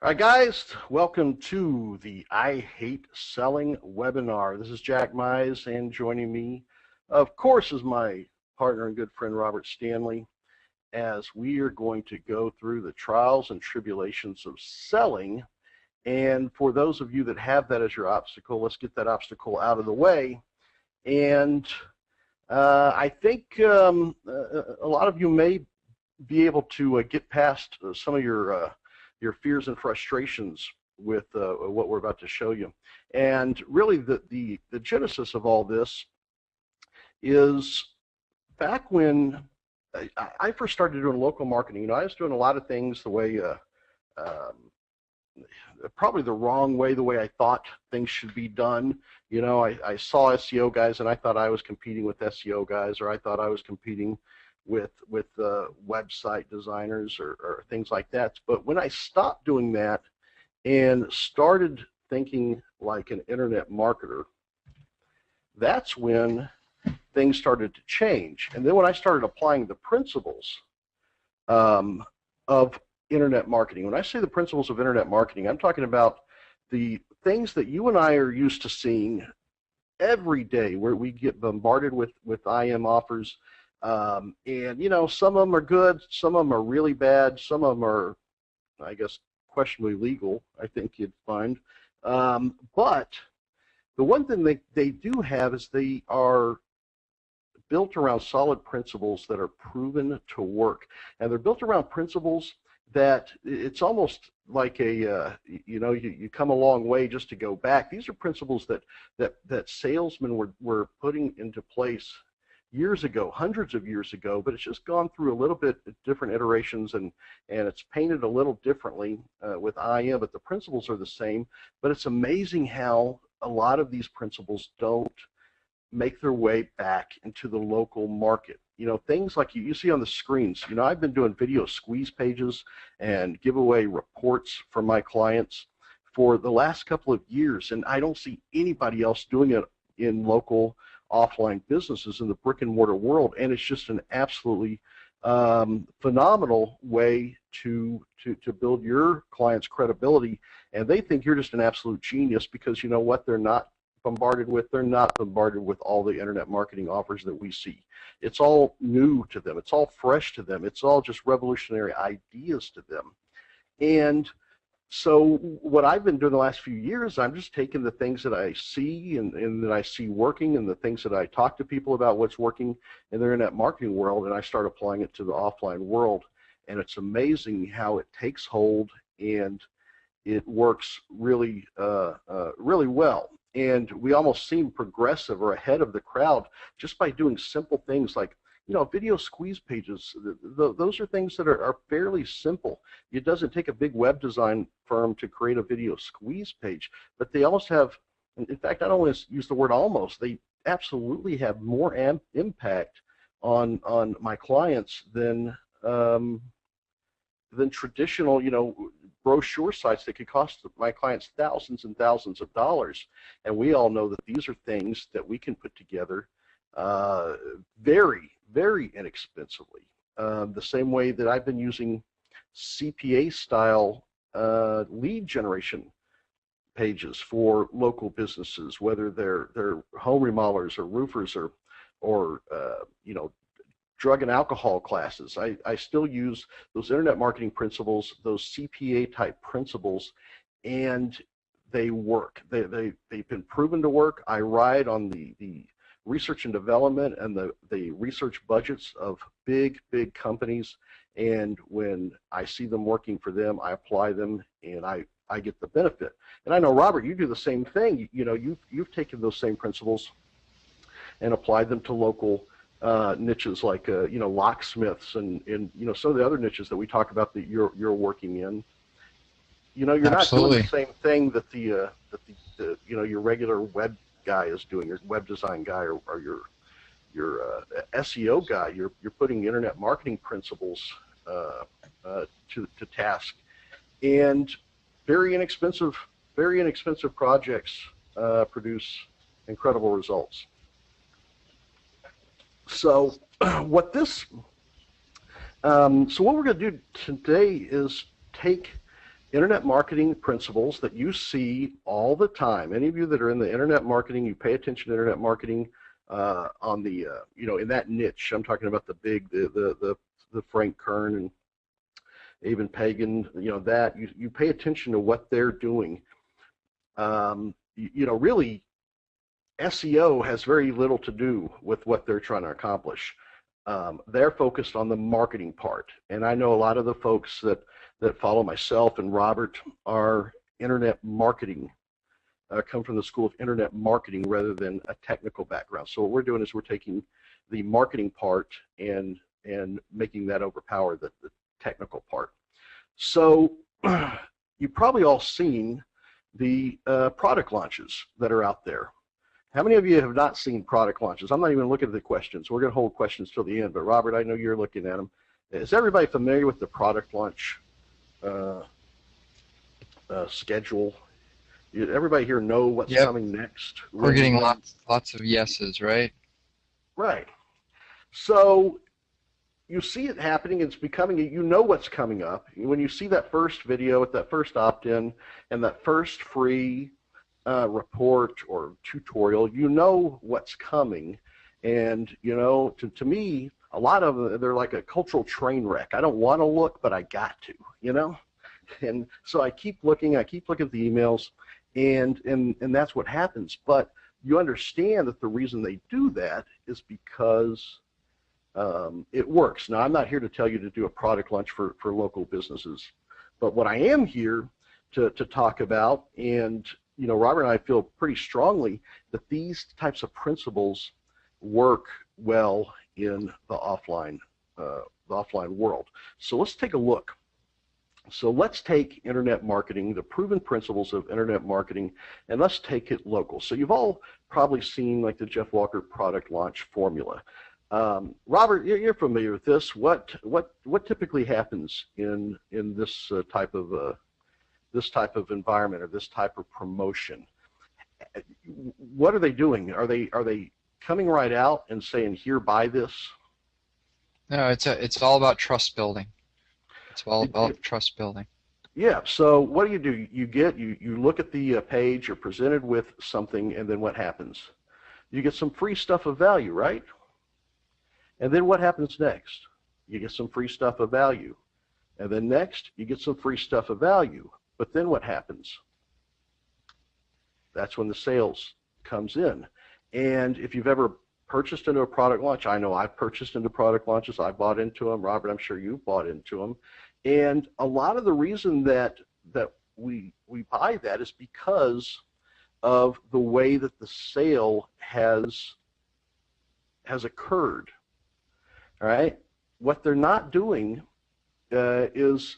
All right, guys, welcome to the I Hate Selling webinar. This is Jack Mize, and joining me, of course, is my partner and good friend, Robert Stanley, as we are going to go through the trials and tribulations of selling. And for those of you that have that as your obstacle, let's get that obstacle out of the way. And I think a lot of you may be able to get past some of your fears and frustrations with what we're about to show you. And really the genesis of all this is back when I first started doing local marketing. You know, I was doing a lot of things the way, probably the wrong way, the way I thought things should be done. You know, I saw SEO guys and I thought I was competing with SEO guys, or I thought I was competing with website designers or things like that. But when I stopped doing that and started thinking like an internet marketer, that's when things started to change. And then when I started applying the principles of internet marketing, when I say the principles of internet marketing, I'm talking about the things that you and I are used to seeing every day, where we get bombarded with IM offers. And you know, some of them are good, some of them are really bad, some of them are, I guess, questionably legal, I think you'd find. But the one thing they do have is they are built around solid principles that are proven to work. And they're built around principles that it's almost like a, you know, you come a long way just to go back. These are principles that salesmen were putting into place years ago, hundreds of years ago, but it's just gone through a little bit different iterations, and it's painted a little differently with IM, but the principles are the same. But it's amazing how a lot of these principles don't make their way back into the local market. You know, things like you see on the screens. You know, I've been doing video squeeze pages and giveaway reports for my clients for the last couple of years, and I don't see anybody else doing it in local offline businesses in the brick and mortar world. And it's just an absolutely phenomenal way to build your clients' credibility, and they think you're just an absolute genius because you know what they're not bombarded with? They're not bombarded with all the internet marketing offers that we see. It's all new to them. It's all fresh to them. It's all just revolutionary ideas to them. And so what I've been doing the last few years, I'm just taking the things that I see and that I see working, and the things that I talk to people about what's working in the internet marketing world, and I start applying it to the offline world. And it's amazing how it takes hold, and it works really, really well. And we almost seem progressive or ahead of the crowd just by doing simple things like, you know, video squeeze pages. Those are things that are fairly simple. It doesn't take a big web design firm to create a video squeeze page, but they almost have, in fact, I don't want to use the word almost, they absolutely have more impact on my clients than traditional, you know, brochure sites that could cost my clients thousands and thousands of dollars. And we all know that these are things that we can put together very, very inexpensively. The same way that I've been using CPA style lead generation pages for local businesses, whether they're home remodelers or roofers or you know, drug and alcohol classes. I still use those internet marketing principles, those CPA type principles, and they work. They've been proven to work. I ride on the research and development and the research budgets of big companies, and when I see them working for them, I apply them, and I get the benefit. And I know, Robert, you do the same thing. You know, you've taken those same principles and applied them to local niches like you know, locksmiths and you know, some of the other niches that we talk about that you're working in. You know, you're Absolutely. not doing the same thing that the you know, your regular web guy is doing, your web design guy or your SEO guy. You're putting internet marketing principles to task, and very inexpensive projects produce incredible results. So what we're going to do today is take internet marketing principles that you see all the time. Any of you that are in the internet marketing, you pay attention to internet marketing on the, in that niche. I'm talking about the big, the Frank Kern and Eben Pagan, that you pay attention to what they're doing. Really, SEO has very little to do with what they're trying to accomplish. They're focused on the marketing part, and I know a lot of the folks that follow myself and Robert are internet marketing, come from the School of Internet Marketing rather than a technical background. So what we're doing is we're taking the marketing part and making that overpower the technical part. So you've probably all seen the product launches that are out there. How many of you have not seen product launches? I'm not even looking at the questions. We're going to hold questions till the end, but Robert, I know you're looking at them. Is everybody familiar with the product launch schedule? Everybody here know what's coming next? We're getting lots of yeses, right? Right. So you see it happening. It's becoming, you know what's coming up. When you see that first video with that first opt-in and that first free report or tutorial, you know what's coming. And, to me, a lot of them, they're like a cultural train wreck. I don't want to look, but I got to, And so I keep looking at the emails, and that's what happens. But you understand that the reason they do that is because it works. Now, I'm not here to tell you to do a product launch for local businesses, but what I am here to talk about, and Robert and I feel pretty strongly that these types of principles work well in the offline world. So let's take a look. So let's take internet marketing, the proven principles of internet marketing, and let's take it local. So you've all probably seen like the Jeff Walker product launch formula. Robert, you're familiar with this. What typically happens in this type of environment or this type of promotion? What are they doing? Are they coming right out and saying, "Here, buy this"? No, it's all about trust building. It's all about trust building. Yeah. So what do? You look at the page, you're presented with something, and then what happens? You get some free stuff of value, right? And then what happens next? You get some free stuff of value. And then next, you get some free stuff of value. But then what happens? That's when the sales comes in. And if you've ever purchased into a product launch, I know I've purchased into product launches. I bought into them. Robert, I'm sure you've bought into them. And a lot of the reason that we buy that is because of the way that the sale has occurred. All right. What they're not doing is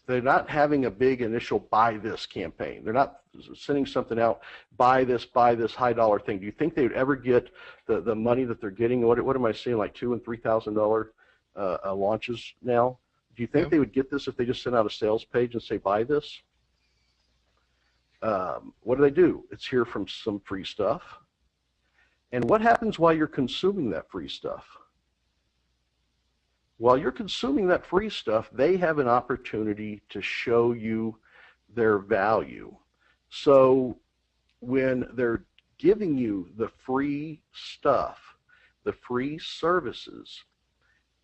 they're not having a big initial buy this campaign. They're not sending something out, buy this high dollar thing. Do you think they would ever get the money that they're getting? What am I seeing, like $2,000 and $3,000 launches now? Do you think they would get this if they just sent out a sales page and say buy this? What do? It's here from some free stuff. And what happens while you're consuming that free stuff? While you're consuming that free stuff, they have an opportunity to show you their value. So when they're giving you the free stuff, the free services,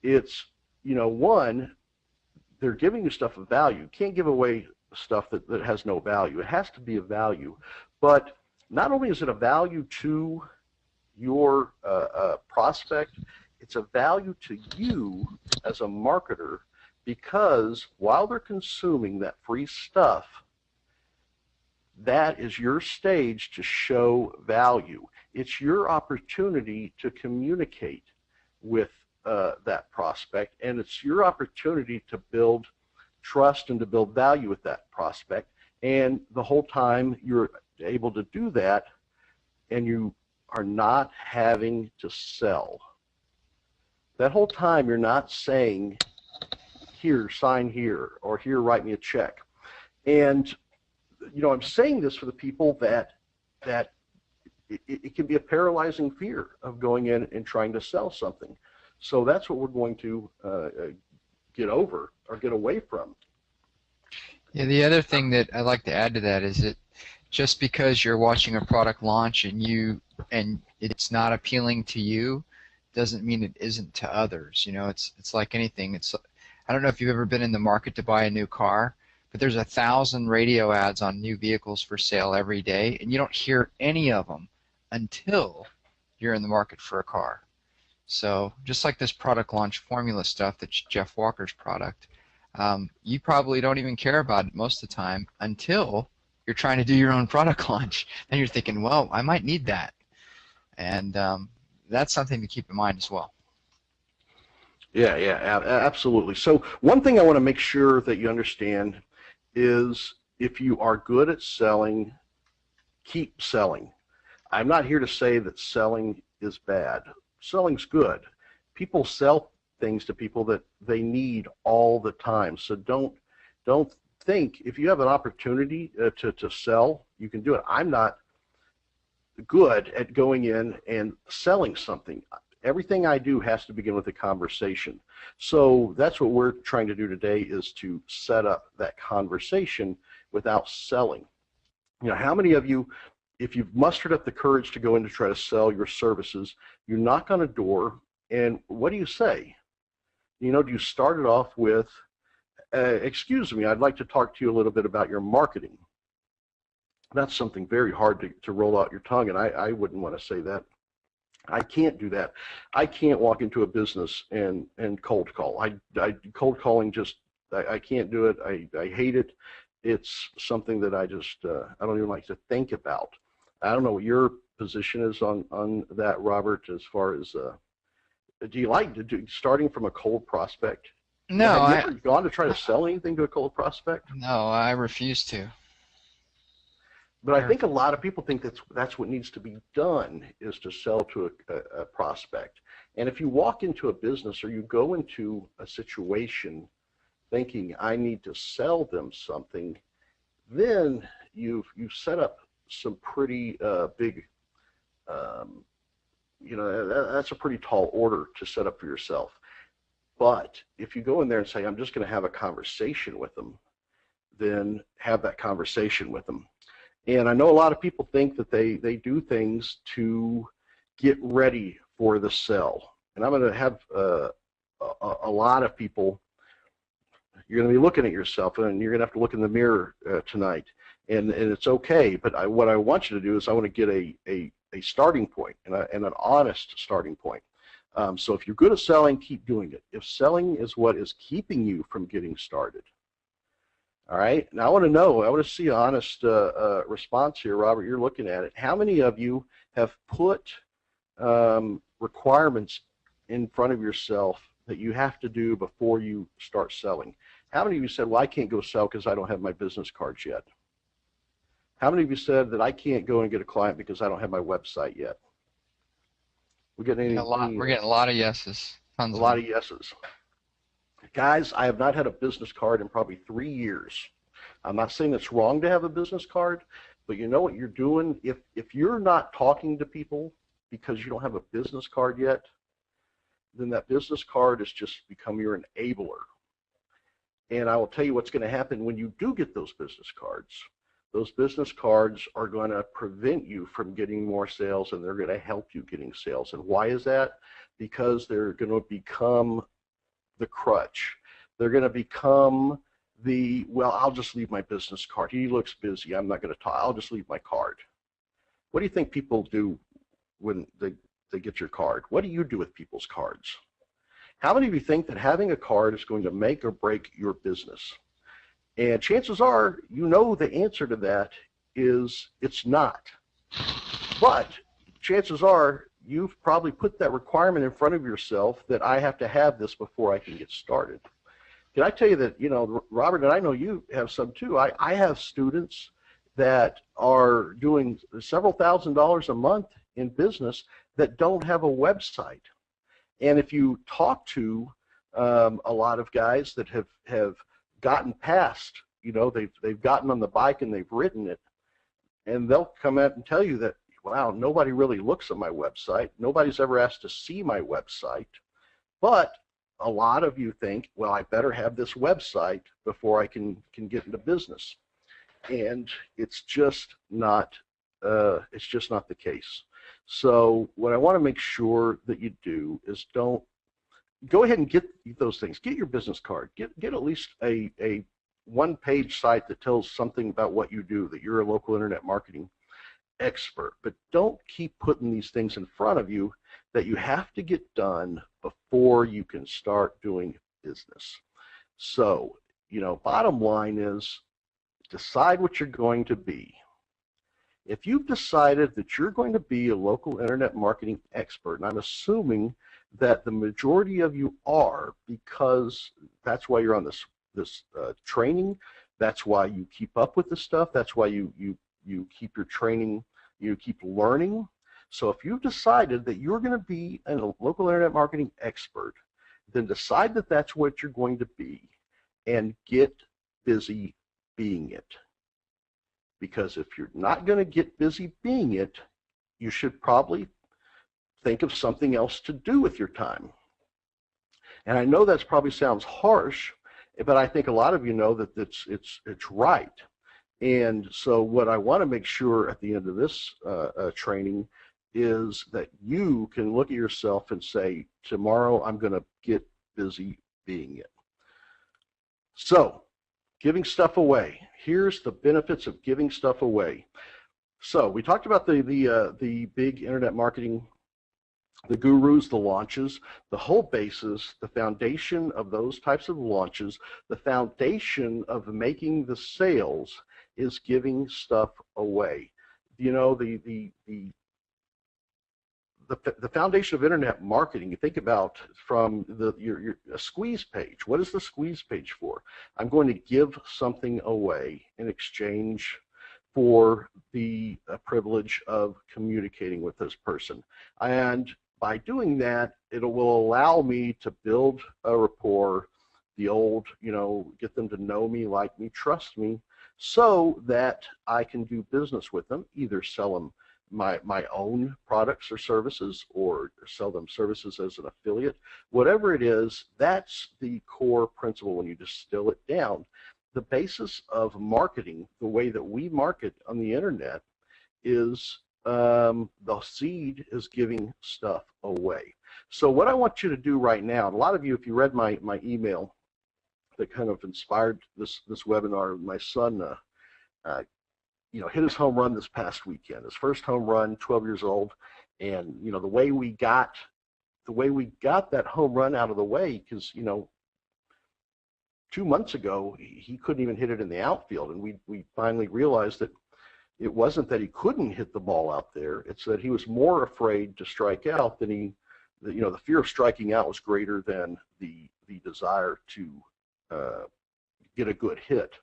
it's, one, they're giving you stuff of value. You can't give away stuff that has no value. It has to be of value. But not only is it a value to your prospect, it's a value to you as a marketer, because while they're consuming that free stuff, that is your stage to show value. It's your opportunity to communicate with that prospect, and it's your opportunity to build trust and to build value with that prospect. And the whole time you're able to do that, and you are not having to sell. That whole time you're not saying, here, sign here, or here, write me a check. And, I'm saying this for the people that it can be a paralyzing fear of going in and trying to sell something. So that's what we're going to get over or get away from. Yeah, the other thing that I'd like to add to that is that just because you're watching a product launch and it's not appealing to you doesn't mean it isn't to others. You know, it's like anything. I don't know if you've ever been in the market to buy a new car, but there's 1,000 radio ads on new vehicles for sale every day, and you don't hear any of them until you're in the market for a car. So just like this product launch formula stuff, that's Jeff Walker's product, you probably don't even care about it most of the time until you're trying to do your own product launch. Then you're thinking, well, I might need that. And that's something to keep in mind as well. Yeah, yeah, absolutely. So one thing I want to make sure that you understand is if you are good at selling, keep selling. I'm not here to say that selling is bad. Selling's good. People sell things to people that they need all the time. So don't think if you have an opportunity to sell, you can do it. I'm not good at going in and selling something. Everything I do has to begin with a conversation. So that's what we're trying to do today, is to set up that conversation without selling. You know, how many of you, if you've mustered up the courage to go in to try to sell your services, you knock on a door, and what do you say? You know, do you start it off with, excuse me, I'd like to talk to you a little bit about your marketing. That's something very hard to roll out your tongue, and I wouldn't want to say that. I can't do that. I can't walk into a business and cold call. Cold calling, just I can't do it. I hate it. It's something that I don't even like to think about. I don't know what your position is on that, Robert, as far as do you like to do starting from a cold prospect? No, Have you ever gone to try to sell anything to a cold prospect? no, I refuse to. But I think a lot of people think that's what needs to be done, is to sell to a prospect. And if you walk into a business or you go into a situation thinking I need to sell them something, then you've set up some pretty big, you know, that's a pretty tall order to set up for yourself. But if you go in there and say, I'm just going to have a conversation with them, then have that conversation with them. And I know a lot of people think that they do things to get ready for the sell. And I'm going to have a lot of people, you're going to be looking at yourself, and you're going to have to look in the mirror tonight. And it's okay, but what I want you to do is I want to get a starting point and an honest starting point. So if you're good at selling, keep doing it. If selling is what is keeping you from getting started, all right, now I want to see an honest response here. Robert, you're looking at it. How many of you have put requirements in front of yourself that you have to do before you start selling? How many of you said, well, I can't go sell because I don't have my business cards yet? How many of you said that I can't go and get a client because I don't have my website yet? We're getting a lot of yeses. Tons a lot of yeses. Guys, I have not had a business card in probably 3 years. I'm not saying it's wrong to have a business card, but you know what you're doing? If you're not talking to people because you don't have a business card yet, then that business card has just become your enabler. And I will tell you what's going to happen when you do get those business cards. Those business cards are going to prevent you from getting more sales, and they're going to help you getting sales. And why is that? Because they're going to become the crutch. They're going to become the, well, I'll just leave my business card. He looks busy. I'm not going to talk. I'll just leave my card. What do you think people do when they get your card? What do you do with people's cards? How many of you think that having a card is going to make or break your business? And chances are, you know, the answer to that is it's not. But chances are, you've probably put that requirement in front of yourself that I have to have this before I can get started. Can I tell you that, you know, Robert, and I know you have some too. I have students that are doing several $1,000s a month in business that don't have a website. And if you talk to a lot of guys that have gotten past, you know, they've gotten on the bike and they've ridden it, and they'll come out and tell you that, wow, nobody really looks at my website. Nobody's ever asked to see my website. But a lot of you think, well, I better have this website before I can get into business, and it's just not the case. So what I want to make sure that you do is don't go ahead and get those things. Get your business card. Get at least a one-page site that tells something about what you do, that you're a local internet marketing expert. But don't keep putting these things in front of you that you have to get done before you can start doing business. So, bottom line is decide what you're going to be. If you've decided that you're going to be a local internet marketing expert, and I'm assuming that the majority of you are, because that's why you're on this training, that's why you keep up with this stuff, that's why you keep your training, you keep learning. So if you've decided that you're going to be a local internet marketing expert, then decide that that's what you're going to be and get busy being it. Because if you're not going to get busy being it, you should probably think of something else to do with your time. And I know that probably sounds harsh, but I think a lot of you know that it's right. And so what I want to make sure at the end of this training is that you can look at yourself and say, tomorrow I'm going to get busy being it. So, giving stuff away. Here's the benefits of giving stuff away. So we talked about the big internet marketing, the gurus, the launches, the whole basis, the foundation of those types of launches, the foundation of making the sales is giving stuff away. The foundation of internet marketing, you think about from your squeeze page. What is the squeeze page for? I'm going to give something away in exchange for the privilege of communicating with this person. And by doing that, it will allow me to build a rapport, the old, get them to know me, like me, trust me, so that I can do business with them, either sell them my own products or services, or sell them services as an affiliate. Whatever it is, that's the core principle when you distill it down. The basis of marketing, the way that we market on the internet, is the seed is giving stuff away. So what I want you to do right now, and a lot of you, if you read my email that kind of inspired this webinar, my son hit his home run this past weekend, his first home run, 12 years old. And the way we got that home run out of the way, because 2 months ago he couldn't even hit it in the outfield, and we finally realized that it wasn't that he couldn't hit the ball out there, it's that he was more afraid to strike out than the fear of striking out was greater than the desire to get a good hit.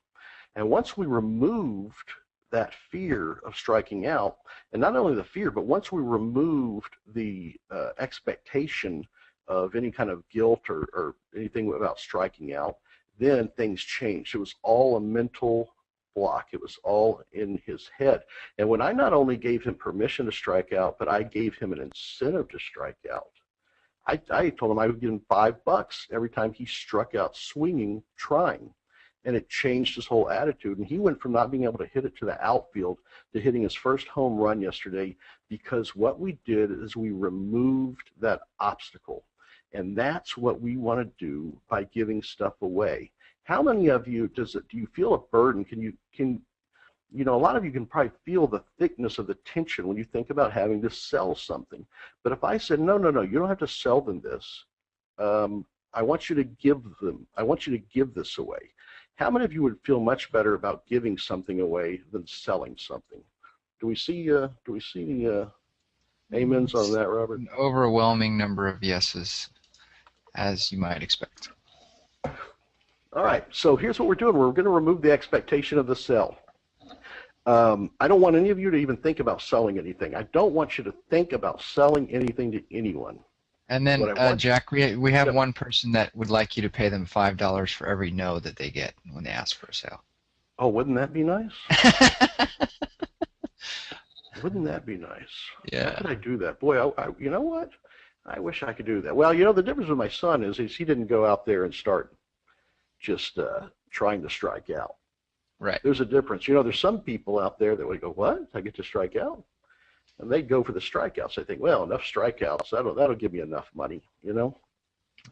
And once we removed that fear of striking out, and not only the fear, but once we removed the expectation of any kind of guilt or anything about striking out, then things changed. It was all a mental block. It was all in his head. And when I not only gave him permission to strike out, but I gave him an incentive to strike out. I told him I would give him $5 every time he struck out swinging, trying. And it changed his whole attitude. And he went from not being able to hit it to the outfield to hitting his first home run yesterday, because what we did is we removed that obstacle. And that's what we want to do by giving stuff away. How many of you do you feel a burden? A lot of you can probably feel the thickness of the tension when you think about having to sell something. But if I said, no, you don't have to sell them this. I want you to give this away. How many of you would feel much better about giving something away than selling something? Do we see amens on that, Robert? An overwhelming number of yeses, as you might expect. All right, so here's what we're doing. We're going to remove the expectation of the sell. I don't want any of you to even think about selling anything. I don't want you to think about selling anything to anyone. And then, Jack, we have one person that would like you to pay them $5 for every no that they get when they ask for a sale. Oh, wouldn't that be nice? Wouldn't that be nice? Yeah. How could I do that? Boy, you know what? I wish I could do that. Well, the difference with my son is he didn't go out there and start just trying to strike out. Right. There's a difference. There's some people out there that would go, what? I get to strike out? And they go for the strikeouts. I think, well, enough strikeouts. That'll give me enough money,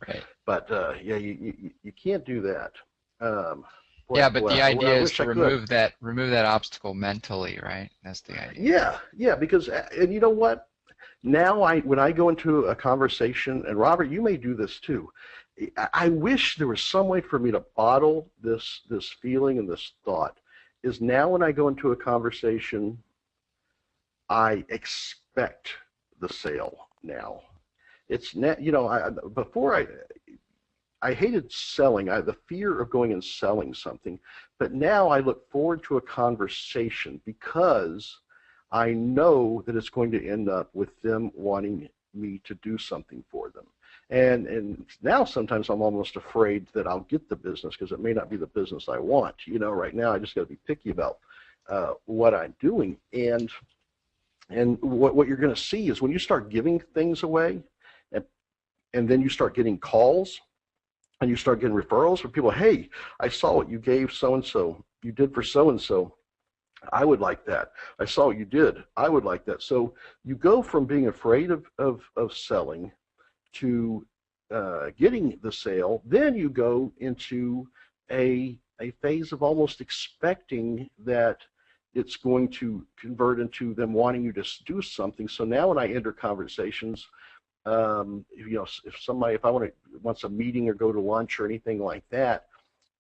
Right. But yeah, you can't do that. Yeah, but the idea is wish to I could. remove that obstacle mentally, right? That's the idea. Yeah, because and you know what? Now when I go into a conversation, and Robert, you may do this too. I wish there was some way for me to bottle this feeling and this thought. Is now when I go into a conversation, I expect the sale now. It's before I hated selling. The fear of going and selling something, but now I look forward to a conversation because I know that it's going to end up with them wanting me to do something for them. And now sometimes I'm almost afraid that I'll get the business because it may not be the business I want. Right now I just got to be picky about what I'm doing. And what you're going to see is when you start giving things away, and then you start getting calls, and you start getting referrals from people. Hey, I saw what you gave so-and-so. You did for so-and-so. I would like that. I saw what you did. I would like that. So you go from being afraid of selling to getting the sale. Then you go into a phase of almost expecting that it's going to convert into them wanting you to do something. So now when I enter conversations, if I wants a meeting or go to lunch or anything like that,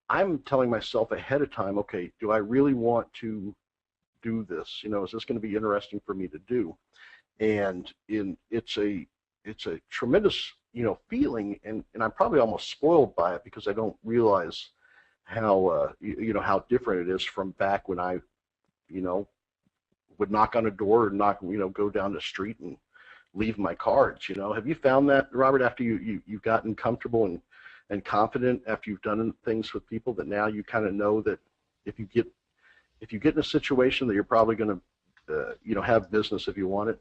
I'm telling myself ahead of time, okay, do I really want to do this? Is this going to be interesting for me to do? And it's a tremendous, feeling, and I'm probably almost spoiled by it because I don't realize how, how different it is from back when I, would knock on a door and go down the street and leave my cards. Have you found that, Robert, after you've gotten comfortable and confident after you've done things with people, that now you kind of know that if you get in a situation that you're probably going to have business if you want it?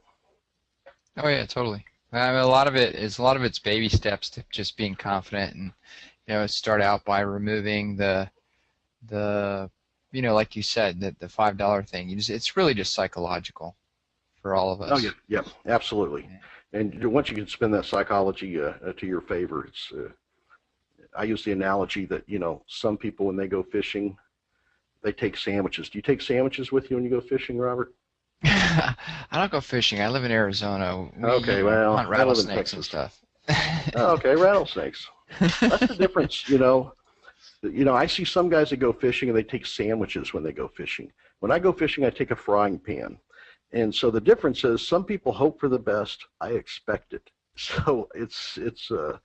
Oh yeah, totally. I mean, a lot of it's baby steps to just being confident, and start out by removing the like you said, the $5 thing. It's really just psychological for all of us. Oh yeah, absolutely. Yeah. And once you can spin that psychology to your favor, it's. I use the analogy that some people when they go fishing, they take sandwiches. Do you take sandwiches with you when you go fishing, Robert? I don't go fishing. I live in Arizona. We hunt rattlesnakes and stuff. Okay, rattlesnakes. That's the difference, I see some guys that go fishing and they take sandwiches when they go fishing. When I go fishing, I take a frying pan. And so the difference is some people hope for the best. I expect it. So it's the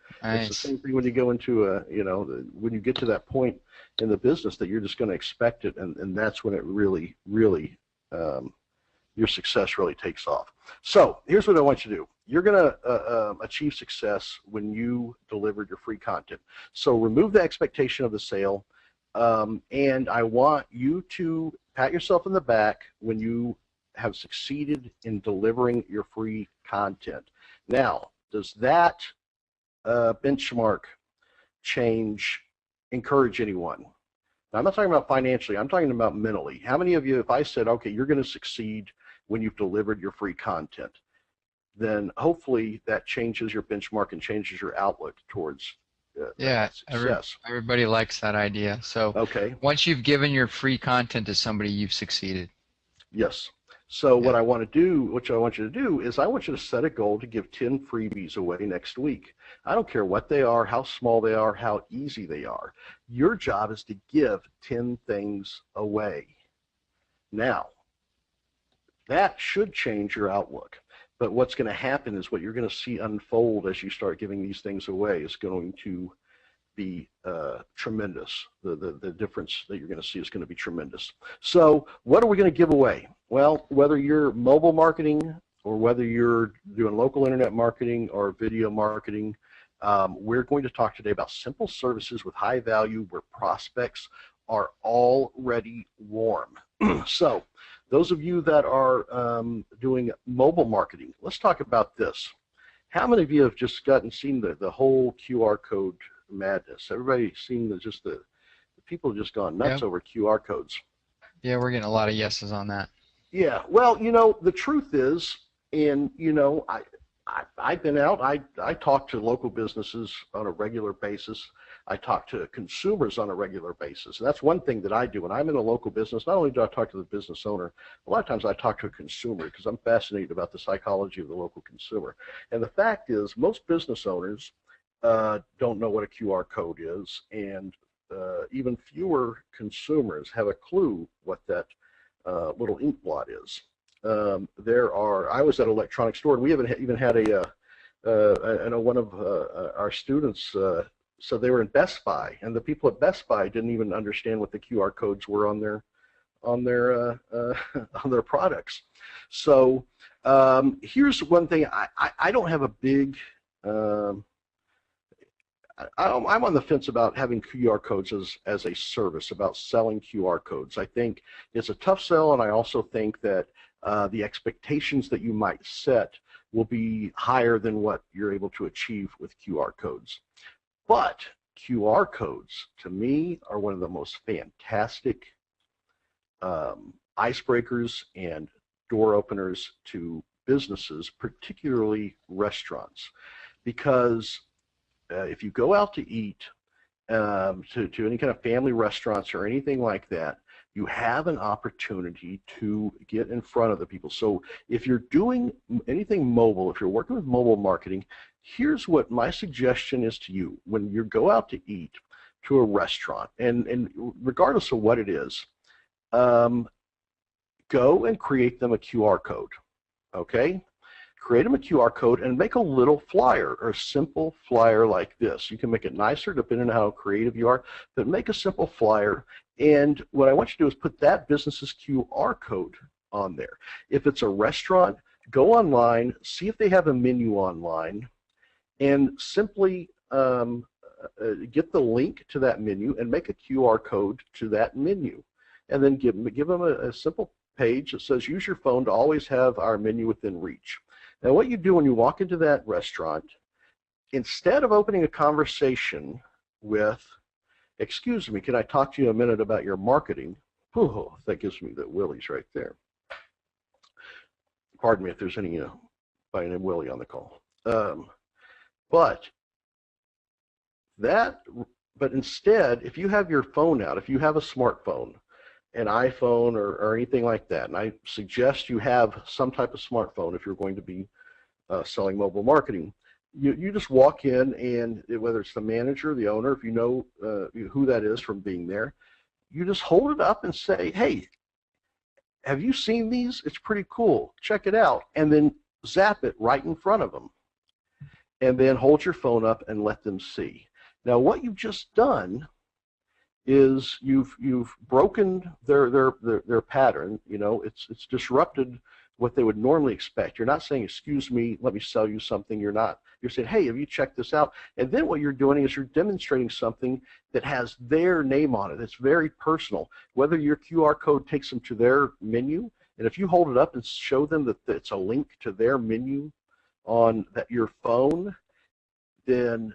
same thing when you go into when you get to that point in the business that you're just going to expect it, and that's when it really your success really takes off. So here's what I want you to do. You're going to achieve success when you delivered your free content. So remove the expectation of the sale, and I want you to pat yourself in the back when you have succeeded in delivering your free content. Now, does that benchmark change encourage anyone? Now, I'm not talking about financially. I'm talking about mentally. How many of you, if I said, okay, you're going to succeed when you've delivered your free content, then hopefully that changes your benchmark and changes your outlook towards success. Everybody likes that idea. So okay. Once you've given your free content to somebody, you've succeeded. Yes. So what I want you to do is I want you to set a goal to give 10 freebies away next week. I don't care what they are, how small they are, how easy they are. Your job is to give 10 things away. Now, that should change your outlook. But what's going to happen is what you're going to see unfold as you start giving these things away is going to be tremendous. The difference that you're going to see is going to be tremendous. So what are we going to give away? Well, whether you're mobile marketing or whether you're doing local internet marketing or video marketing, we're going to talk today about simple services with high value where prospects are already warm. So those of you that are doing mobile marketing, let's talk about this. How many of you have just seen the whole QR code madness? Everybody seen the people have just gone nuts Yep. over QR codes. Yeah, we're getting a lot of yeses on that. Yeah, well, the truth is, and I've been out. I talk to local businesses on a regular basis. I talk to consumers on a regular basis, and that's one thing that I do. When I'm in a local business, not only do I talk to the business owner, a lot of times I talk to a consumer because I'm fascinated about the psychology of the local consumer. And the fact is, most business owners don't know what a QR code is, and even fewer consumers have a clue what that little ink blot is. I was at an electronics store, and we haven't even had I know one of our students said they were in Best Buy, and the people at Best Buy didn't even understand what the QR codes were on their on their products. So here's one thing: I don't have a big I'm on the fence about having QR codes as a service, about selling QR codes. I think it's a tough sell, and I also think that the expectations that you might set will be higher than what you're able to achieve with QR codes. But QR codes, to me, are one of the most fantastic icebreakers and door openers to businesses, particularly restaurants, because if you go out to eat to any kind of family restaurants or anything like that, you have an opportunity to get in front of the people. So if you're doing anything mobile, if you're working with mobile marketing, here's what my suggestion is to you. When you go out to eat to a restaurant, and regardless of what it is, go and create them a QR code, okay? Create them a QR code and make a little flyer, or a simple flyer like this. You can make it nicer depending on how creative you are, but make a simple flyer. And what I want you to do is put that business's QR code on there. If it's a restaurant, go online, see if they have a menu online, and simply get the link to that menu and make a QR code to that menu. And then give them a simple page that says, use your phone to always have our menu within reach. Now, what you do when you walk into that restaurant, instead of opening a conversation with, excuse me, can I talk to you a minute about your marketing? Oh, that gives me the willies right there. Pardon me if there's any by name Willie on the call. But instead, if you have your phone out, if you have a smartphone, an iPhone or anything like that, and I suggest you have some type of smartphone if you're going to be selling mobile marketing, you just walk in, and whether it's the manager, the owner, if you know who that is from being there, you just hold it up and say, hey, have you seen these? It's pretty cool. Check it out. And then zap it right in front of them. And then hold your phone up and let them see. Now, what you've just done is you've broken their pattern. It's disrupted what they would normally expect. You're not saying, excuse me, let me sell you something. You're saying, hey, have you checked this out? And then what you're doing is you're demonstrating something that has their name on it. It's very personal. Whether your QR code takes them to their menu, and if you hold it up and show them that it's a link to their menu on your phone, then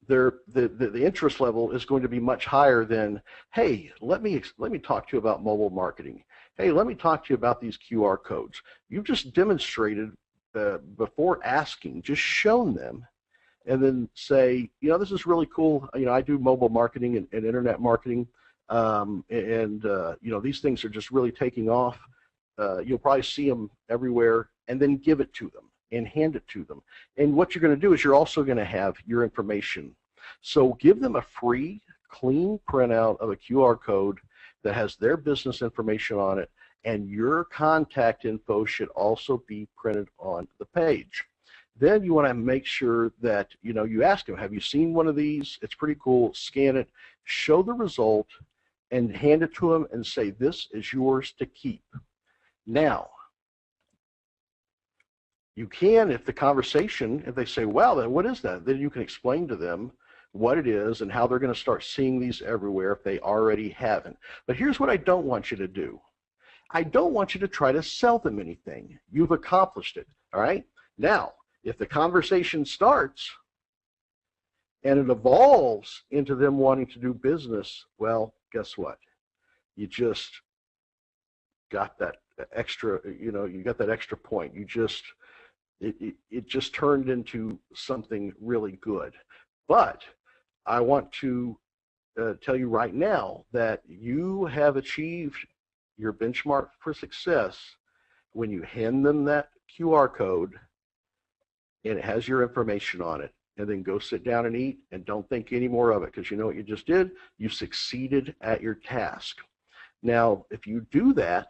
the interest level is going to be much higher than, hey, let me talk to you about mobile marketing. Hey, let me talk to you about these QR codes. You've just demonstrated before asking, just shown them, and then say, this is really cool. I do mobile marketing and internet marketing, these things are just really taking off. You'll probably see them everywhere, and then give it to them and hand it to them. And what you're going to do is you're also going to have your information. So give them a free, clean printout of a QR code that has their business information on it, and your contact info should also be printed on the page. Then you want to make sure that you ask them, have you seen one of these? It's pretty cool. Scan it, show the result, and hand it to them and say, this is yours to keep. Now, you can, if they say, well, then what is that? Then you can explain to them what it is and how they're going to start seeing these everywhere if they already haven't. But here's what I don't want you to do. I don't want you to try to sell them anything. You've accomplished it, all right? Now, If the conversation starts and it evolves into them wanting to do business, well, guess what? You just got that extra, you got that extra point. It just turned into something really good. But I want to tell you right now that you have achieved your benchmark for success when you hand them that QR code and it has your information on it, and then go sit down and eat and don't think any more of it, because you know what you just did? You succeeded at your task. Now, if you do that,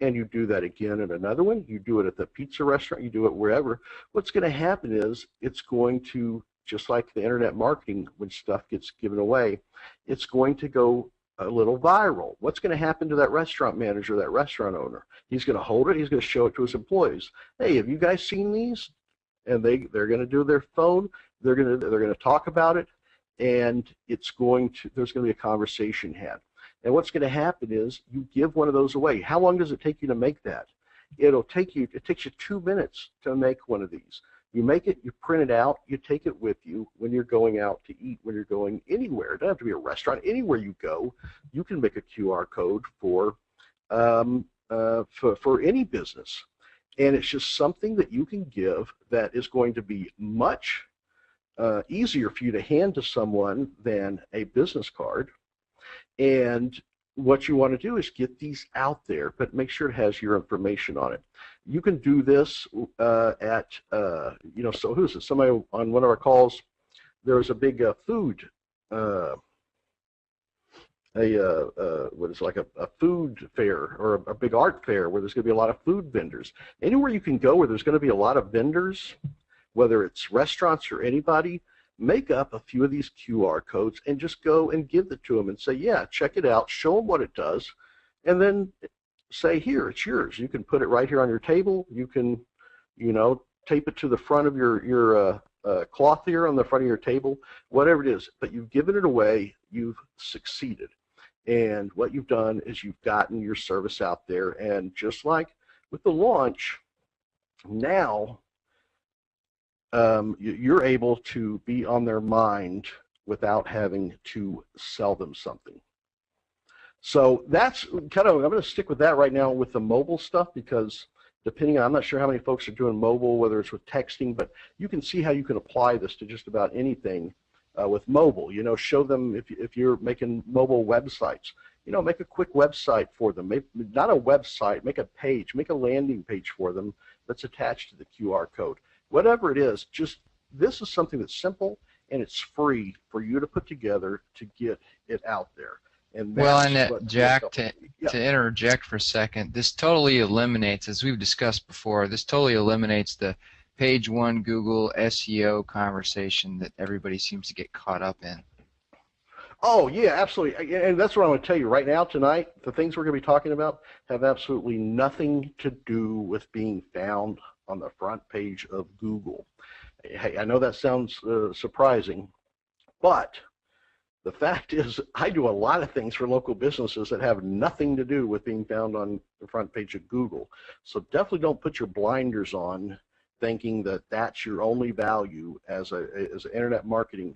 and you do that again at another one, you do it at the pizza restaurant, you do it wherever, what's going to happen is it's going to, just like the internet marketing, when stuff gets given away, it's going to go a little viral. What's going to happen to that restaurant manager, that restaurant owner? He's going to hold it, he's going to show it to his employees. Hey, have you guys seen these? And they're going to do their phone, they're going to talk about it, and there's going to be a conversation had. And what's going to happen is you give one of those away. How long does it take you to make that? It takes you 2 minutes to make one of these. You make it, you print it out, you take it with you when you're going out to eat, when you're going anywhere. It doesn't have to be a restaurant. Anywhere you go, you can make a QR code for any business. And it's just something that you can give that is going to be much easier for you to hand to someone than a business card. And what you want to do is get these out there, but make sure it has your information on it. You can do this so who's it? Somebody on one of our calls, there was a big food, what is like a food fair or a big art fair where there's going to be a lot of food vendors. Anywhere you can go where there's going to be a lot of vendors, whether it's restaurants or anybody, make up a few of these QR codes and just go and give it to them and say, yeah, check it out, show them what it does, and then say, here, it's yours. You can put it right here on your table. You can, tape it to the front of your cloth here on the front of your table, whatever it is. But you've given it away, you've succeeded. And what you've done is you've gotten your service out there. And just like with the launch, now you're able to be on their mind without having to sell them something. So that's kind of, I'm going to stick with that right now with the mobile stuff, because depending on, I'm not sure how many folks are doing mobile, whether it's with texting, but you can see how you can apply this to just about anything with mobile. Show them if you're making mobile websites, make a quick website for them. Not a website, make a page, make a landing page for them that's attached to the QR code. Whatever it is, this is something that's simple and it's free for you to put together to get it out there. And Jack, to interject for a second, this totally eliminates, as we've discussed before, this totally eliminates the page one Google SEO conversation that everybody seems to get caught up in. Oh, yeah, absolutely. And that's what I'm going to tell you right now tonight. The things we're going to be talking about have absolutely nothing to do with being found on the front page of Google. Hey, I know that sounds surprising, but the fact is I do a lot of things for local businesses that have nothing to do with being found on the front page of Google. So definitely don't put your blinders on thinking that that's your only value as an internet marketing,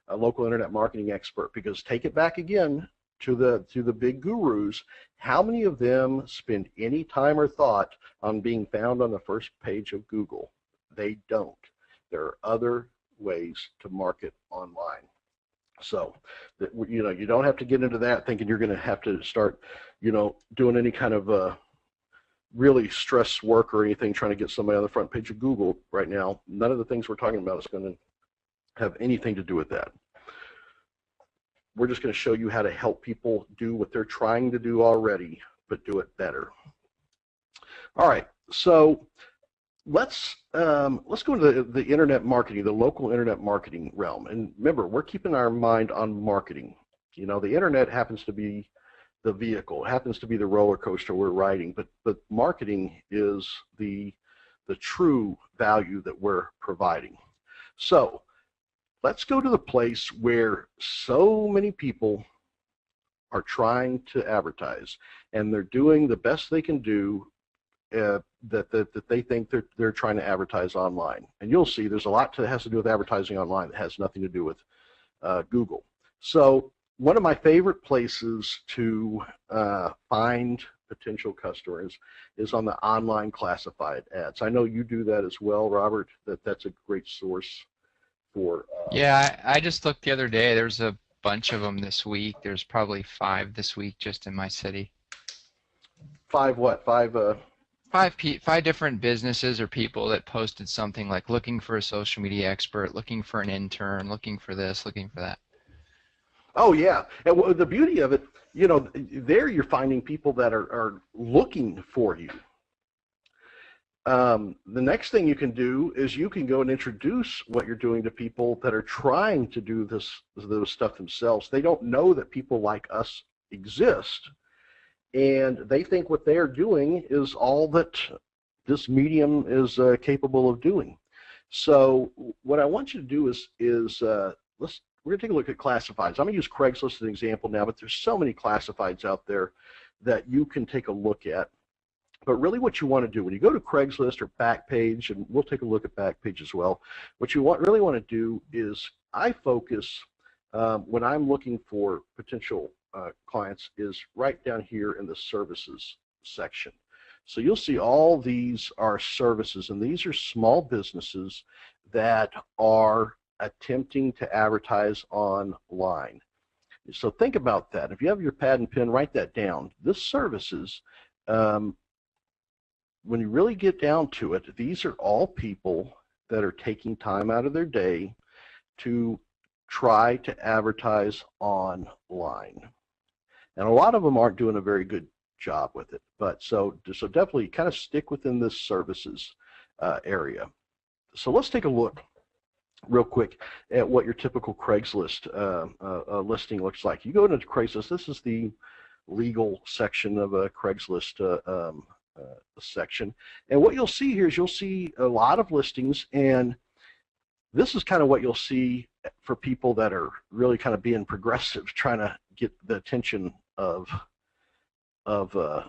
a local internet marketing expert, because take it back again to the big gurus. How many of them spend any time or thought on being found on the first page of Google? They don't. There are other ways to market online. So, you don't have to get into that thinking you're going to have to start, doing any kind of really stress work or anything trying to get somebody on the front page of Google right now. None of the things we're talking about is going to have anything to do with that. We're just going to show you how to help people do what they're trying to do already, but do it better. All right, so let's go into the internet marketing, the local internet marketing realm. And remember, we're keeping our mind on marketing. The internet happens to be the vehicle, it happens to be the roller coaster we're riding, but marketing is the true value that we're providing. So let's go to the place where so many people are trying to advertise, and they're doing the best they can do that they think they're trying to advertise online. And you'll see there's a lot that has to do with advertising online that has nothing to do with Google. So one of my favorite places to find potential customers is on the online classified ads. I know you do that as well, Robert. That's a great source for. Yeah, I just looked the other day. There's a bunch of them this week. There's probably 5 this week just in my city. 5 what? 5. 5 different businesses or people that posted something like looking for a social media expert, looking for an intern, looking for this, looking for that. Oh yeah, and the beauty of it, there you're finding people that are looking for you. The next thing you can do is you can go and introduce what you're doing to people that are trying to do those stuff themselves. They don't know that people like us exist, and they think what they are doing is all that this medium is capable of doing. So what I want you to do is we're going to take a look at classifieds. I'm going to use Craigslist as an example now, but there's so many classifieds out there that you can take a look at. But really what you want to do when you go to Craigslist or Backpage, and we'll take a look at Backpage as well, what you really want to do is I focus when I'm looking for potential clients is right down here in the services section. So you'll see all these are services, and these are small businesses that are attempting to advertise online. So think about that. If you have your pad and pen, write that down. This services, when you really get down to it, these are all people that are taking time out of their day to try to advertise online. And a lot of them aren't doing a very good job with it. But so definitely kind of stick within this services area. So let's take a look real quick at what your typical Craigslist listing looks like. You go into Craigslist. This is the legal section of a Craigslist section, and what you'll see here is you'll see a lot of listings, and this is kind of what you'll see for people that are really kind of being progressive, trying to get the attention of the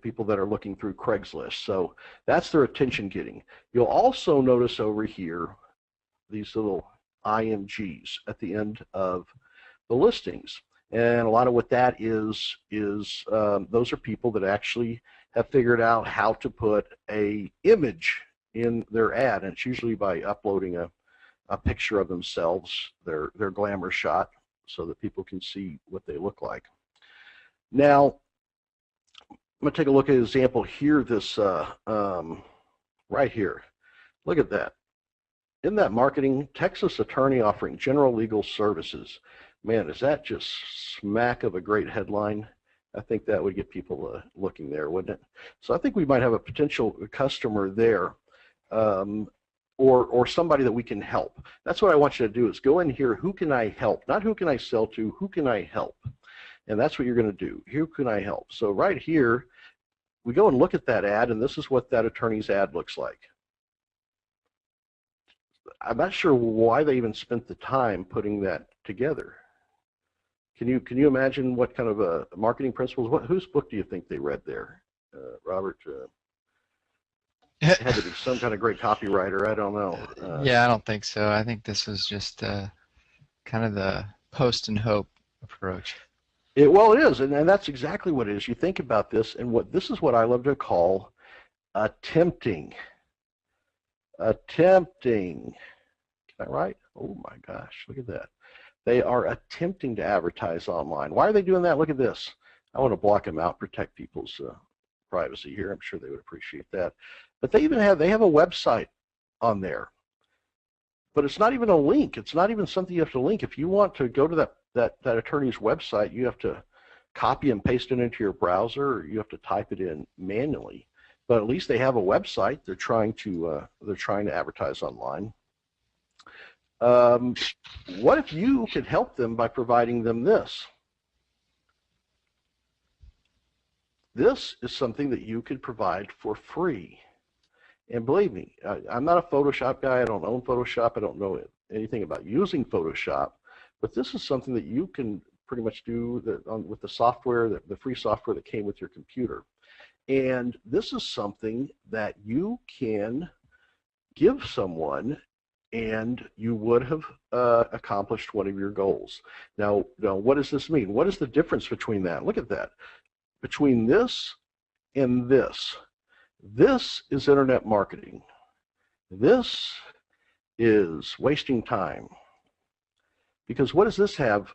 people that are looking through Craigslist. So that's their attention getting. You'll also notice over here these little IMGs at the end of the listings. And a lot of what that is those are people that actually have figured out how to put a image in their ad, and it's usually by uploading a picture of themselves, their glamour shot, so that people can see what they look like. Now, I'm going to take a look at an example here, this right here. Look at that. In that marketing, Texas attorney offering general legal services. Man, is that just smack of a great headline? I think that would get people looking there, wouldn't it? So I think we might have a potential customer there, or somebody that we can help. That's what I want you to do is go in here, who can I help? Not who can I sell to, who can I help? And that's what you're going to do. Who can I help? So right here, we go and look at that ad, and this is what that attorney's ad looks like. I'm not sure why they even spent the time putting that together. Can you imagine what kind of marketing principles? Whose book do you think they read there, Robert? It had to be some kind of great copywriter. I don't know. Yeah, I don't think so. I think this was just kind of the post and hope approach. Well, it is, and that's exactly what it is. You think about this, and this is what I love to call attempting. Attempting. Can I write? Oh my gosh, look at that. They are attempting to advertise online. Why are they doing that? Look at this. I want to block them out, protect people's privacy here. I'm sure they would appreciate that. But they even have a website on there. But it's not even a link. It's not even something you have to link. If you want to go to that attorney's website, you have to copy and paste it into your browser, or you have to type it in manually. But at least they have a website. They're trying to advertise online. What if you could help them by providing them this? This is something that you could provide for free. And believe me, I'm not a Photoshop guy. I don't own Photoshop. I don't know anything about using Photoshop. But this is something that you can pretty much do with the software, the free software that came with your computer. And this is something that you can give someone, and you would have accomplished one of your goals. Now, what does this mean? What is the difference between that? Look at that. Between this and this is internet marketing. This is wasting time. Because what does this have?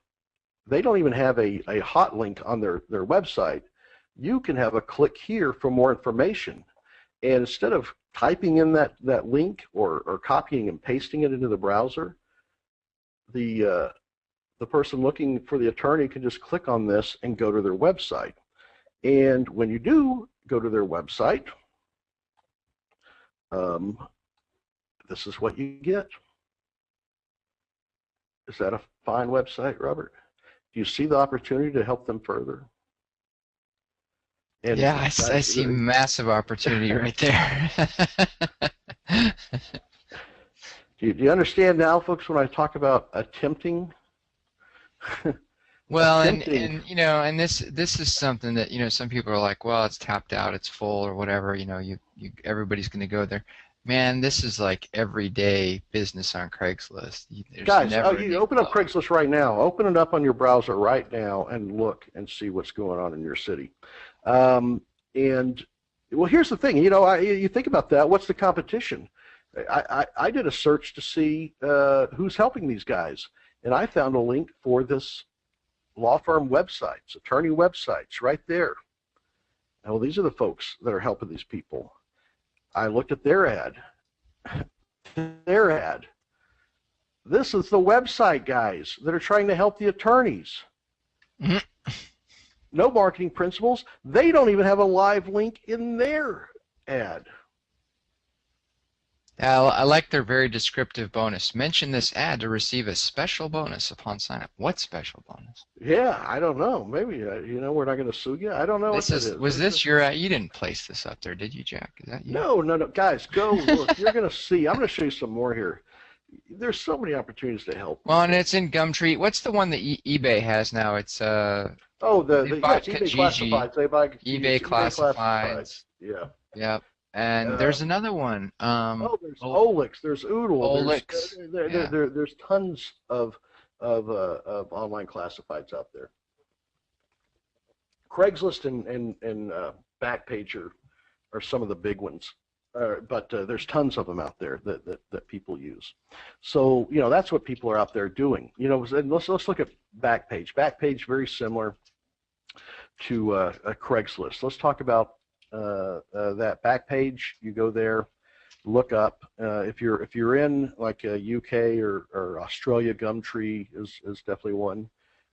They don't even have a hot link on their website. You can have a click here for more information. And instead of typing in that link or copying and pasting it into the browser, the person looking for the attorney can just click on this and go to their website. And when you do go to their website, this is what you get. Is that a fine website, Robert? Do you see the opportunity to help them further? And yeah, I see massive opportunity right there. Do you understand now, folks, when I talk about attempting? Well, and this is something that some people are like, well, it's tapped out, it's full, or whatever. Everybody's going to go there. Man, this is like everyday business on Craigslist. Guys, you open up Craigslist right now. Open it up on your browser right now and look and see what's going on in your city. And well, here's the thing. You think about that. What's the competition? I did a search to see who's helping these guys, and I found a link for this law firm websites, attorney websites, right there. Well, these are the folks that are helping these people. I looked at their ad. This is the website guys that are trying to help the attorneys. Mm-hmm. No marketing principles. They don't even have a live link in their ad. I like their very descriptive bonus. Mention this ad to receive a special bonus upon sign up. What special bonus? Yeah, I don't know. Maybe we're not going to sue you. I don't know. Was this your ad? You didn't place this up there, did you, Jack? Is that you? No. Guys, go look. You're going to see. I'm going to show you some more here. There's so many opportunities to help. Well, and it's in Gumtree. What's the one that eBay has now? It's the eBay Classifieds. They buy eBay Classifieds. Yeah. Yep. And there's another one. There's OLX. There's Oodle. OLX. There's tons of online classifieds out there. Craigslist and Backpage are some of the big ones, but there's tons of them out there that people use. So that's what people are out there doing. Let's look at Backpage. Backpage very similar to a Craigslist. Let's talk about that Backpage. You go there, look up. If you're in like UK or Australia, Gumtree is definitely one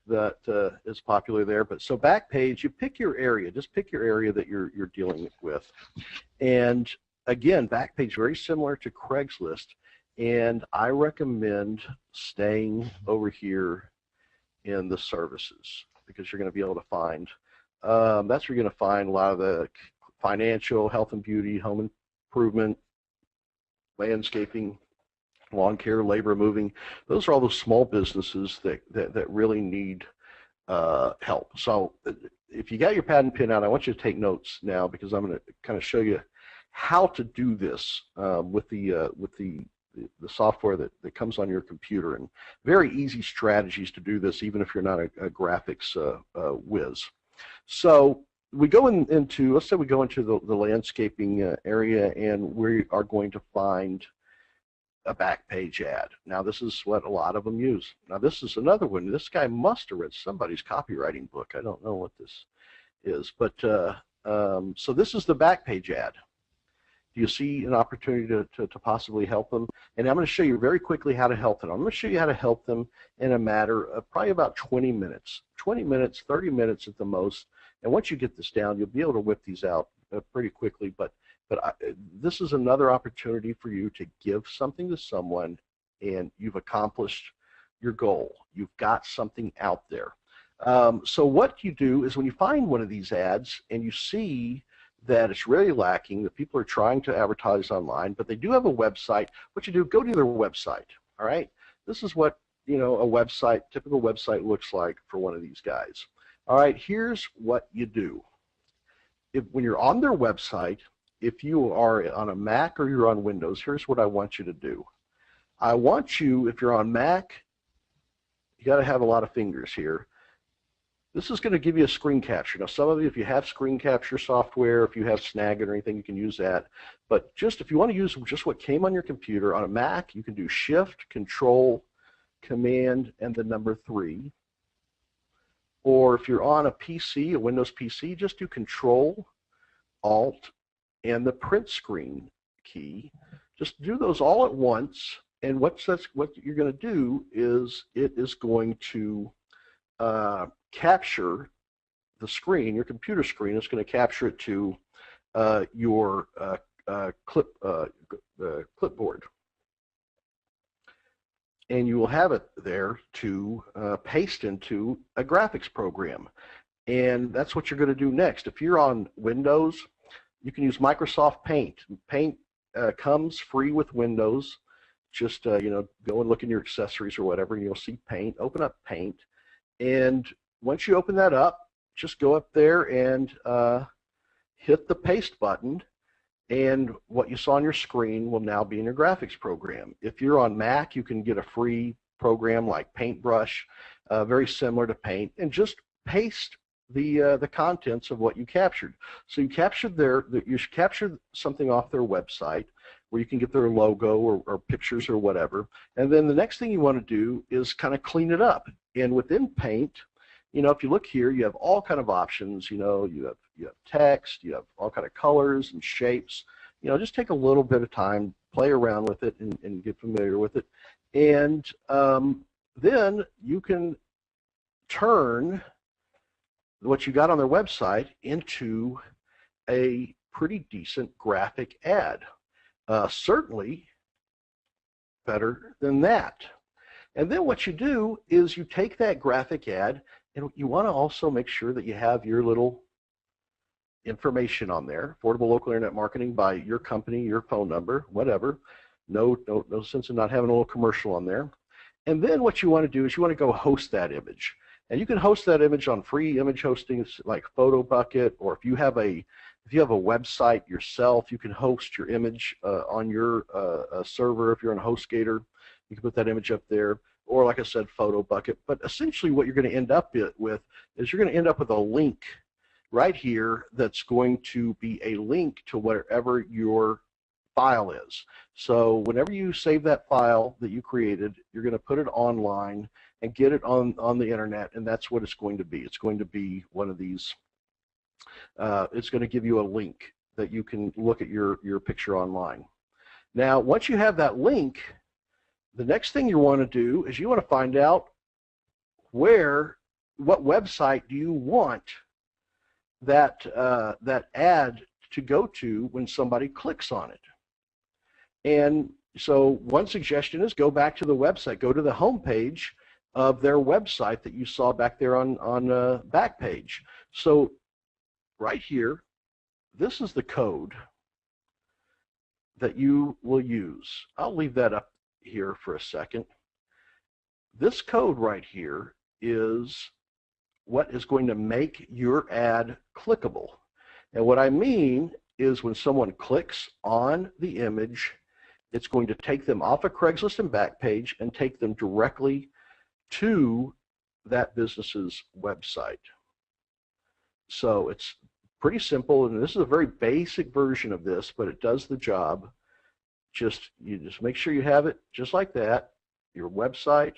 that is popular there. But so Backpage, you pick your area. Just pick your area that you're dealing with. And again, Backpage very similar to Craigslist. And I recommend staying over here in the services because you're going to be able to find. That's where you're going to find a lot of the financial, health and beauty, home improvement, landscaping, lawn care, labor moving. Those are all those small businesses that really need help. So if you got your pad and pen out, I want you to take notes now because I'm going to kind of show you how to do this with the software that comes on your computer, and very easy strategies to do this even if you're not a graphics whiz. So we go into, let's say we go into the landscaping area, and we are going to find a Backpage ad. Now this is what a lot of them use. Now this is another one. This guy must have read somebody's copywriting book. I don't know what this is, but so this is the Backpage ad. Do you see an opportunity to possibly help them? And I'm going to show you very quickly how to help them. I'm going to show you how to help them in a matter of probably about 20 minutes. 20 minutes, 30 minutes at the most. And once you get this down, you'll be able to whip these out pretty quickly. But this is another opportunity for you to give something to someone, and you've accomplished your goal. You've got something out there. So what you do is when you find one of these ads and you see that it's really lacking, that people are trying to advertise online, but they do have a website, what you do, go to their website, all right? This is what a website, typical website looks like for one of these guys. All right, here's what you do. When you're on their website, if you are on a Mac or you're on Windows, here's what I want you to do. I want you, if you're on Mac, you got to have a lot of fingers here. This is going to give you a screen capture. Now, some of you, if you have screen capture software, if you have Snagit or anything, you can use that. But just if you want to use just what came on your computer, on a Mac, you can do Shift, Control, Command, and the number 3. Or if you're on a PC, a Windows PC, just do Control, Alt, and the print screen key. Just do those all at once. And what you're going to do is it is going to capture the screen, your computer screen. It's going to capture it to your clipboard. And you will have it there to paste into a graphics program. And that's what you're going to do next. If you're on Windows, you can use Microsoft Paint. Paint comes free with Windows. Just go and look in your accessories or whatever, and you'll see Paint. Open up Paint. And once you open that up, just go up there and hit the paste button. And what you saw on your screen will now be in your graphics program. If you're on Mac, you can get a free program like Paintbrush, very similar to Paint, and just paste the contents of what you captured. So you captured something off their website where you can get their logo or pictures or whatever. And then the next thing you want to do is kind of clean it up. And within Paint, if you look here, you have all kind of options. You have text, you have all kind of colors and shapes. Just take a little bit of time, play around with it, and get familiar with it. And then you can turn what you got on their website into a pretty decent graphic ad. Certainly better than that. And then what you do is you take that graphic ad, and you want to also make sure that you have your little information on there. Affordable Local Internet Marketing by your company, your phone number, whatever. No sense in not having a little commercial on there. And then what you want to do is you want to go host that image. And you can host that image on free image hostings like PhotoBucket, or if you have a website yourself, you can host your image on your server. If you're on HostGator, you can put that image up there. Or like I said, PhotoBucket. But essentially what you're going to end up with is you're going to end up with a link right here that's going to be a link to whatever your file is. So whenever you save that file that you created, you're going to put it online and get it on the internet, and that's what it's going to be. It's going to be one of these, it's going to give you a link that you can look at your picture online. Now, once you have that link, the next thing you want to do is you want to find out what website do you want that ad to go to when somebody clicks on it. And so one suggestion is go back to the website, go to the home page of their website that you saw back there on Backpage. So right here, this is the code that you will use. I'll leave that up here for a second. This code right here is what is going to make your ad clickable. And what I mean is when someone clicks on the image, it's going to take them off of Craigslist and Backpage and take them directly to that business's website. So it's pretty simple, and this is a very basic version of this, but it does the job. You just make sure you have it just like that, your website,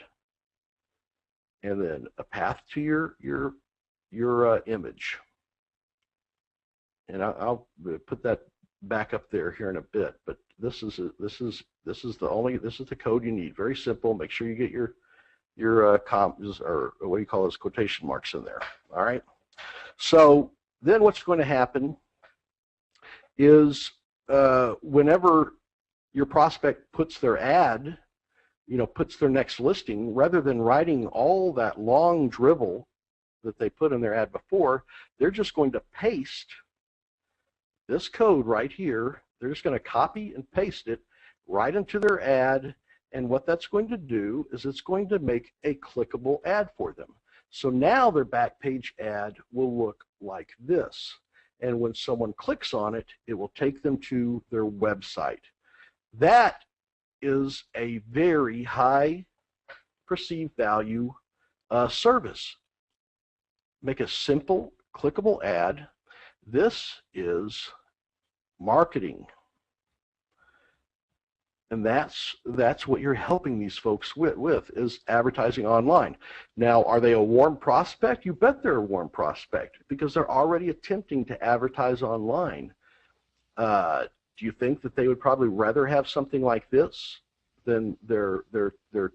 and then a path to your image. And I'll put that back up there here in a bit. But this is the code you need. Very simple. Make sure you get your commas, or what do you call those, quotation marks in there. All right. So then what's going to happen is whenever your prospect puts their ad, puts their next listing, rather than writing all that long drivel that they put in their ad before, they're just going to paste this code right here. They're just going to copy and paste it right into their ad, And what that's going to do is it's going to make a clickable ad for them. So now their back page ad will look like this. And when someone clicks on it, it will take them to their website. That is a very high perceived value service. Make a simple, clickable ad. This is marketing. And that's what you're helping these folks with is advertising online. Now, are they a warm prospect? You bet they're a warm prospect because they're already attempting to advertise online. Do you think that they would probably rather have something like this than their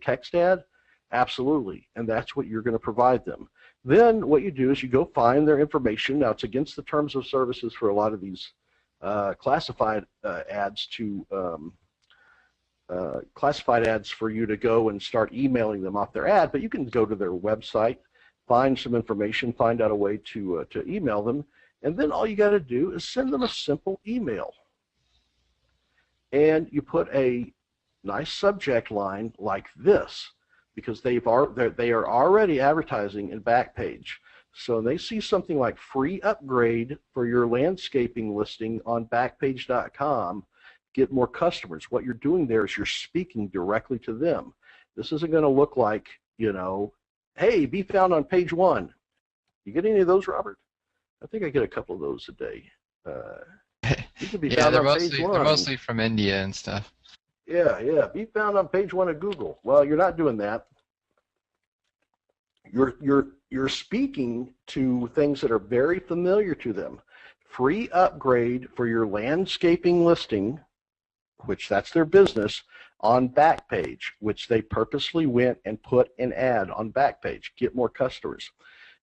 text ad? Absolutely, and that's what you're going to provide them. Then what you do is you go find their information. Now, it's against the terms of services for a lot of these classified ads to classified ads for you to go and start emailing them off their ad, but you can go to their website, find some information, find out a way to email them, and then all you got to do is send them a simple email. And you put a nice subject line like this, because they are already advertising in Backpage. So they see something like free upgrade for your landscaping listing on Backpage.com. Get more customers. What you're doing there is you're speaking directly to them. This isn't going to look like, you know, hey, be found on page 1. You get any of those, Robert? I think I get a couple of those a day. You can be Yeah, found they're on page 1. they're mostly from India and stuff. Yeah. Be found on page 1 of Google. Well, you're not doing that. You're speaking to things that are very familiar to them. Free upgrade for your landscaping listing, which that's their business, on Backpage, which they purposely went and put an ad on Backpage. Get more customers.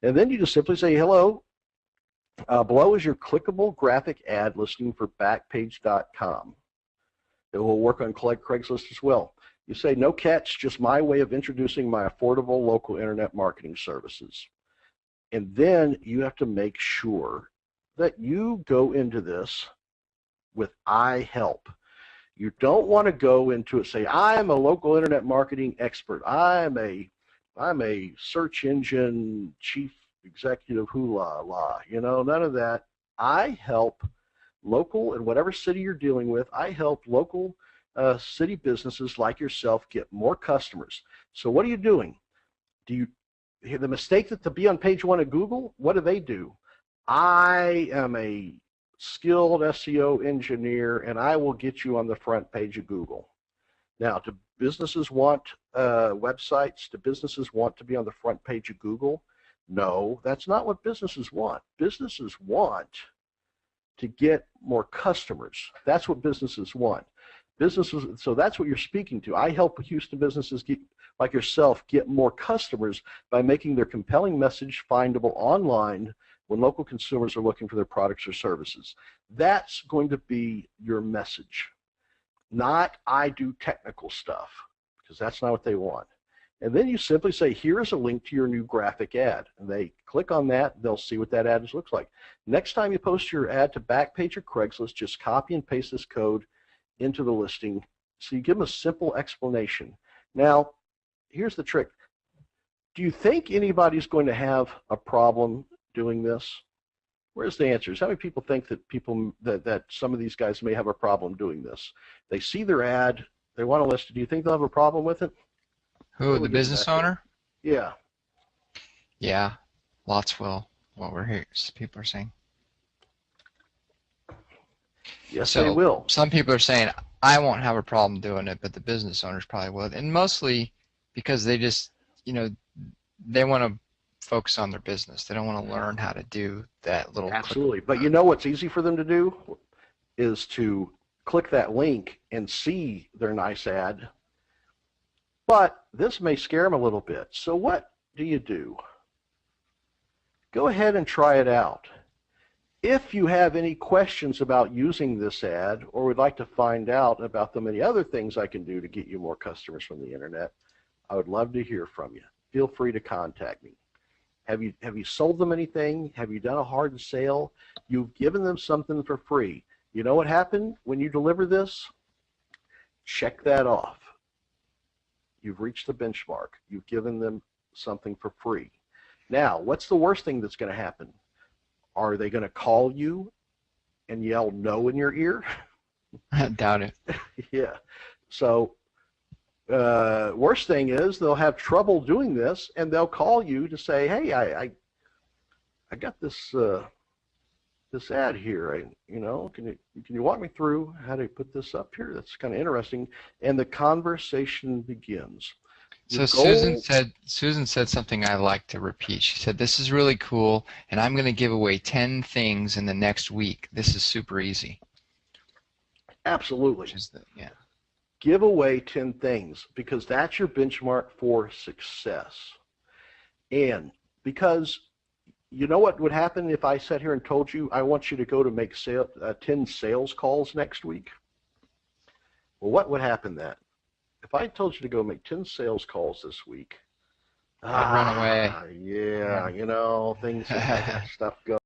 And then you just simply say, hello, below is your clickable graphic ad listing for Backpage.com. It will work on Craigslist as well. You say, no catch, just my way of introducing my affordable local internet marketing services. And then you have to make sure that you go into this with I help. You don't want to go into it, say, I'm a local internet marketing expert. I'm a search engine chief executive hoo-la-la. You know, none of that. I help local, in whatever city you're dealing with, I help local city businesses like yourself get more customers. So what are you doing? The mistake that to be on page 1 of Google, what do? I am a skilled SEO engineer, and I will get you on the front page of Google. Now, do businesses want websites? Do businesses want to be on the front page of Google? No, that's not what businesses want. Businesses want to get more customers. That's what businesses want. So that's what you're speaking to. I help Houston businesses like yourself get more customers by making their compelling message findable online when local consumers are looking for their products or services. That's going to be your message. Not I do technical stuff, because that's not what they want. And then you simply say, here is a link to your new graphic ad. And they click on that, they'll see what that ad looks like. Next time you post your ad to Backpage or Craigslist, just copy and paste this code into the listing. So you give them a simple explanation. Now, here's the trick. Do you think anybody's going to have a problem doing this? Where's the answers? How many people think that that some of these guys may have a problem doing this? They see their ad, they want to list it. Do you think they'll have a problem with it? Who, the business owner? Yeah. Yeah, lots will. What we're here, people are saying. Yes, so they will. Some people are saying, I won't have a problem doing it, but the business owners probably will. And mostly because they just, you know, they want to focus on their business. They don't want to learn how to do that little. Absolutely. But you know what's easy for them to do is to click that link and see their nice ad. But this may scare them a little bit. So what do? Go ahead and try it out. If you have any questions about using this ad or would like to find out about the many other things I can do to get you more customers from the internet, I would love to hear from you. Feel free to contact me. Have you sold them anything? Have you done a hard sale? You've given them something for free. You know what happened when you deliver this? Check that off. You've reached the benchmark. You've given them something for free. Now, what's the worst thing that's going to happen? Are they going to call you and yell no in your ear? I doubt it. Yeah. So worst thing is they'll have trouble doing this, and they'll call you to say, hey, I got this this ad here. Can you walk me through how to put this up here? That's kind of interesting. And the conversation begins. So Susan said something I like to repeat. She said, "This is really cool, and I'm going to give away 10 things in the next week. This is super easy." Absolutely. Which is yeah. Give away 10 things, because that's your benchmark for success. And because you know what would happen if I sat here and told you I want you to go to make 10 sales calls next week? Well, what would happen then? If I told you to go make 10 sales calls this week, I'd run away. Yeah, things, stuff going.